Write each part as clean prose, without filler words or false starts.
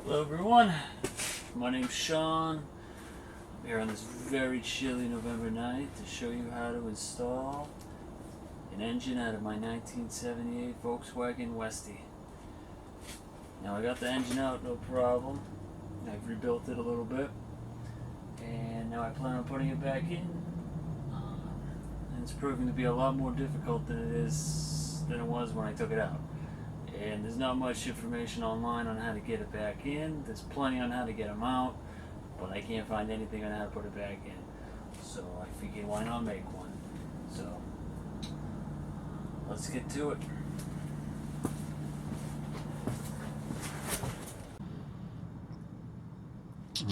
Hello everyone, my name's Sean. I'm here on this very chilly November night to show you how to install an engine out of my 1978 Volkswagen Westie. Now I got the engine out, no problem. I've rebuilt it a little bit, and now I plan on putting it back in. And it's proving to be a lot more difficult than it was when I took it out. And there's not much information online on how to get it back in. There's plenty on how to get them out, but I can't find anything on how to put it back in. So I figured, why not make one? So let's get to it.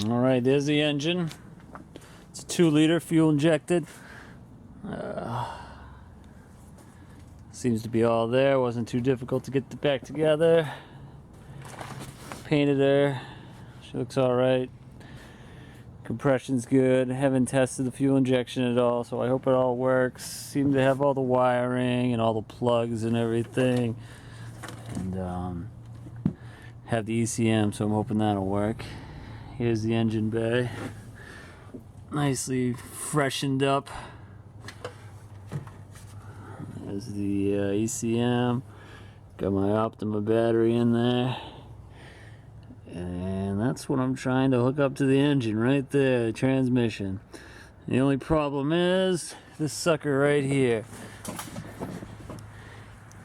Alright, there's the engine. It's a 2-liter fuel injected. Seems to be all there. Wasn't too difficult to get it back together. Painted her. She looks alright. Compression's good. Haven't tested the fuel injection at all, so I hope it all works. Seem to have all the wiring and all the plugs and everything. And have the ECM, so I'm hoping that'll work. Here's the engine bay. Nicely freshened up. There's the ECM. Got my Optima battery in there. And that's what I'm trying to hook up to the engine right there, the transmission. The only problem is this sucker right here.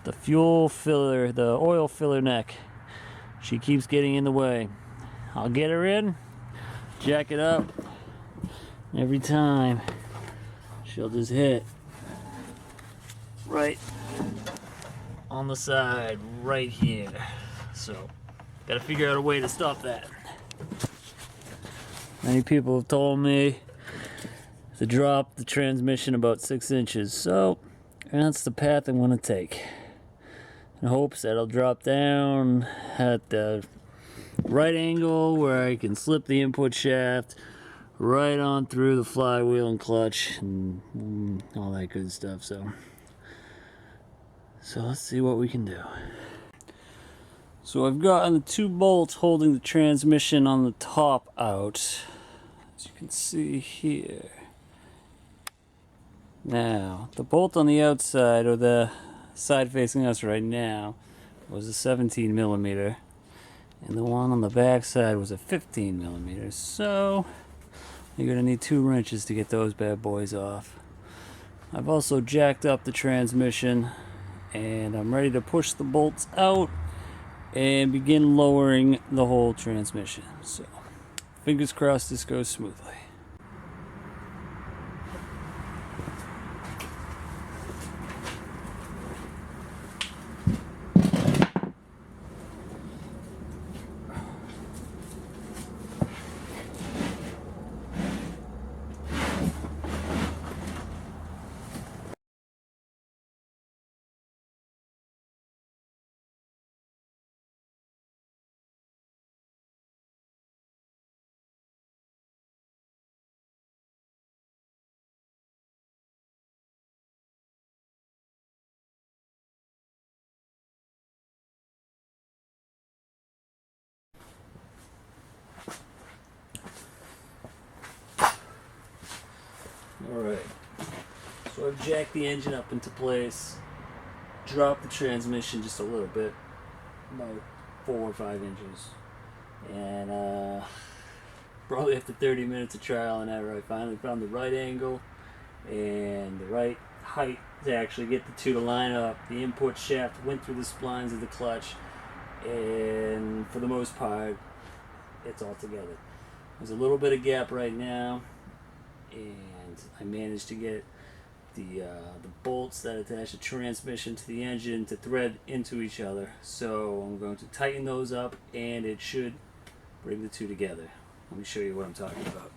The fuel filler, the oil filler neck. She keeps getting in the way. I'll get her in, jack it up. Every time she'll just hit right on the side right here. So gotta figure out a way to stop that. Many people have told me to drop the transmission about 6 inches, so that's the path I'm gonna take, in hopes that it'll drop down at the right angle where I can slip the input shaft right on through the flywheel and clutch and all that good stuff. So let's see what we can do. So I've gotten the 2 bolts holding the transmission on the top out, as you can see here. Now, the bolt on the outside, or the side facing us right now, was a 17 millimeter, and the one on the back side was a 15 millimeter. So you're gonna need 2 wrenches to get those bad boys off. I've also jacked up the transmission, and I'm ready to push the bolts out and begin lowering the whole transmission. So fingers crossed this goes smoothly. Alright, so I've jacked the engine up into place, dropped the transmission just a little bit, about 4 or 5 inches, and probably after 30 minutes of trial and error, I finally found the right angle and the right height to actually get the 2 to line up. The input shaft went through the splines of the clutch, and for the most part, it's all together. There's a little bit of gap right now, and I managed to get the bolts that attach the transmission to the engine to thread into each other. So I'm going to tighten those up, and it should bring the 2 together. Let me show you what I'm talking about.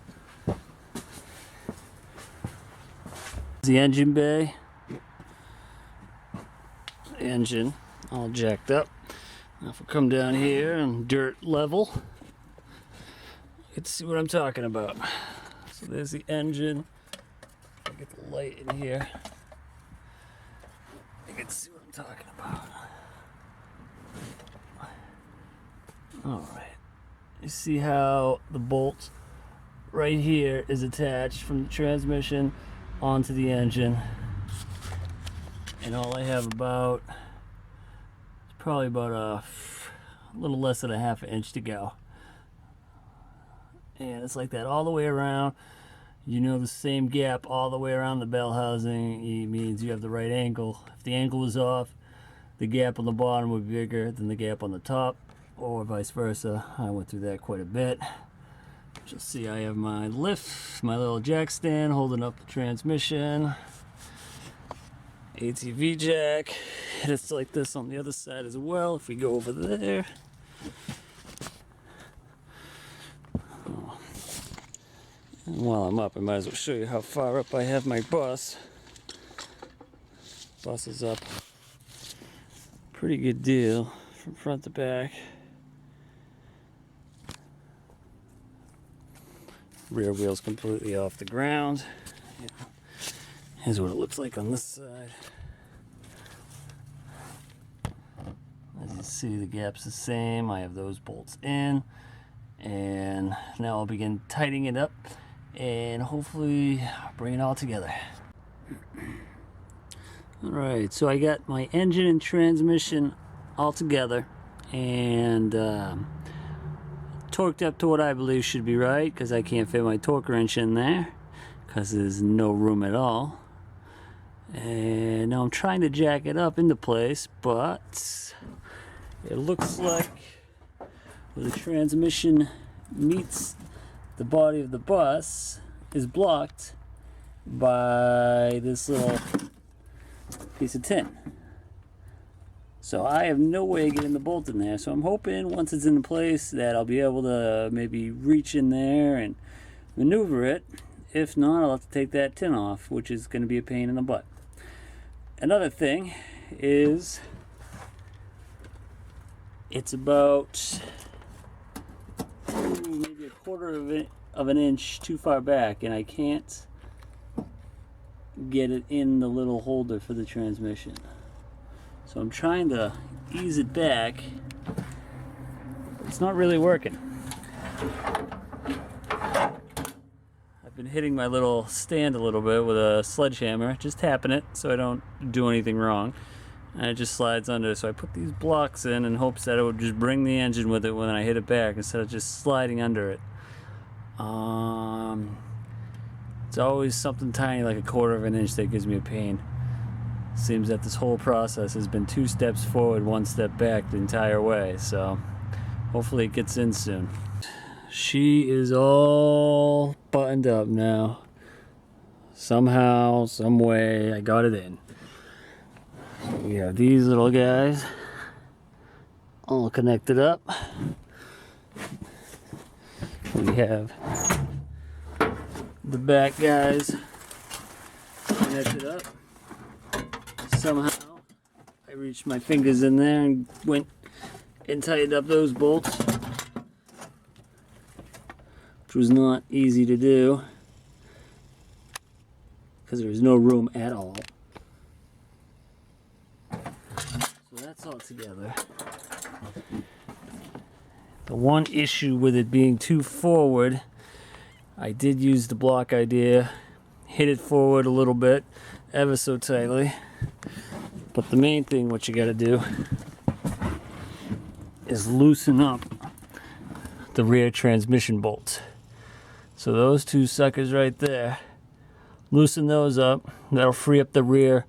The engine bay. Engine all jacked up. Now if we come down here and dirt level, you can see what I'm talking about. So there's the engine. I'll get the light in here. You can see what I'm talking about. Alright. You see how the bolt right here is attached from the transmission onto the engine, and all I have about, it's probably about a little less than a half an inch to go, and it's like that all the way around. You know, the same gap all the way around the bell housing, it means you have the right angle. If the angle is off, the gap on the bottom would be bigger than the gap on the top, or vice versa. I went through that quite a bit. You'll see I have my lift, my little jack stand holding up the transmission, ATV jack, and it's like this on the other side as well. If we go over there, and while I'm up, I might as well show you how far up I have my bus. Bus is up pretty good deal from front to back. Rear wheel's completely off the ground. Yeah. Here's what it looks like on this side. As you see, the gap's the same. I have those bolts in, and now I'll begin tightening it up and hopefully bring it all together. Alright, so I got my engine and transmission all together, and torqued up to what I believe should be right, because I can't fit my torque wrench in there because there's no room at all. And now I'm trying to jack it up into place, but it looks like where the transmission meets the body of the bus is blocked by this little piece of tin. So I have no way of getting the bolt in there. So I'm hoping once it's in place that I'll be able to maybe reach in there and maneuver it. If not, I'll have to take that tin off, which is going to be a pain in the butt. Another thing is it's about maybe a quarter of an inch too far back, and I can't get it in the little holder for the transmission. So I'm trying to ease it back. It's not really working. I've been hitting my little stand a little bit with a sledgehammer, just tapping it so I don't do anything wrong. And it just slides under. So I put these blocks in hopes that it would just bring the engine with it when I hit it back instead of just sliding under it. It's always something tiny like a quarter of an inch that gives me a pain. Seems that this whole process has been 2 steps forward, 1 step back the entire way, so hopefully it gets in soon. She is all buttoned up now. Somehow, some way, I got it in. We have these little guys all connected up. We have the back guys connected up. Somehow I reached my fingers in there and went and tightened up those bolts, which was not easy to do because there was no room at all. So that's all together. The one issue with it being too forward, I did use the block idea, hit it forward a little bit, ever so tightly. But the main thing what you gotta do is loosen up the rear transmission bolts. So those 2 suckers right there, loosen those up. That'll free up the rear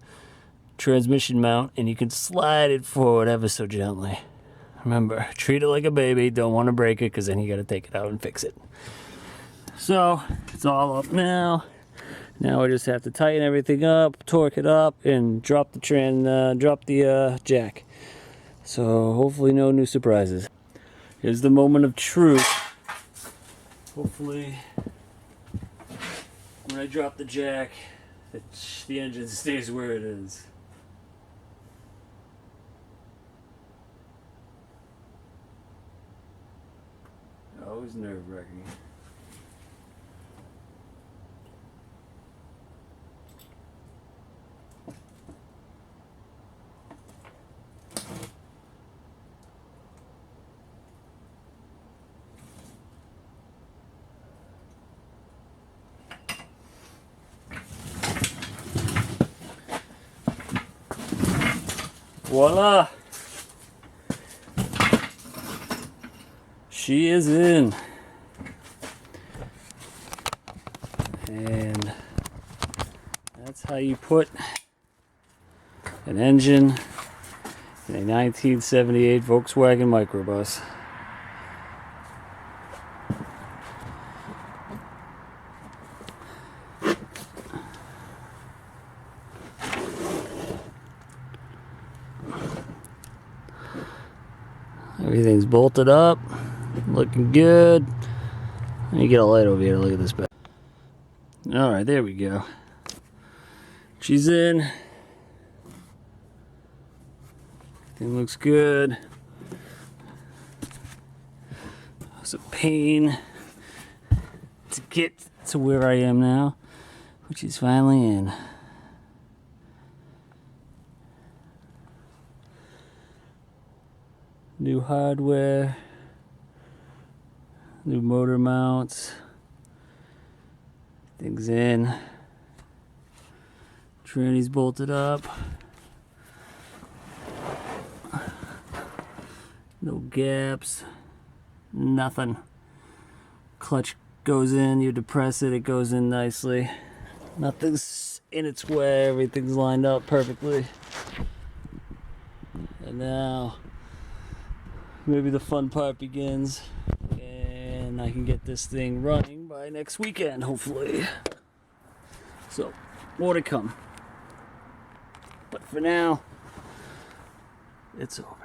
transmission mount, and you can slide it forward ever so gently. Remember, treat it like a baby. Don't want to break it, because then you got to take it out and fix it. So it's all up now. Now I just have to tighten everything up, torque it up, and drop the jack. So hopefully no new surprises. Here's the moment of truth. Hopefully when I drop the jack, the engine stays where it is. Always nerve-wracking. Voila! She is in. And that's how you put an engine in a 1978 Volkswagen Microbus. Everything's bolted up, looking good. Let me get a light over here to look at this back. Alright, there we go. She's in. Everything looks good. It's a pain to get to where I am now, which is finally in. New hardware, new motor mounts, things in, tranny's bolted up, no gaps, nothing. Clutch goes in, you depress it, it goes in nicely. Nothing's in its way, everything's lined up perfectly. And now maybe the fun part begins, and I can get this thing running by next weekend, hopefully. So, more to come. But for now, it's over.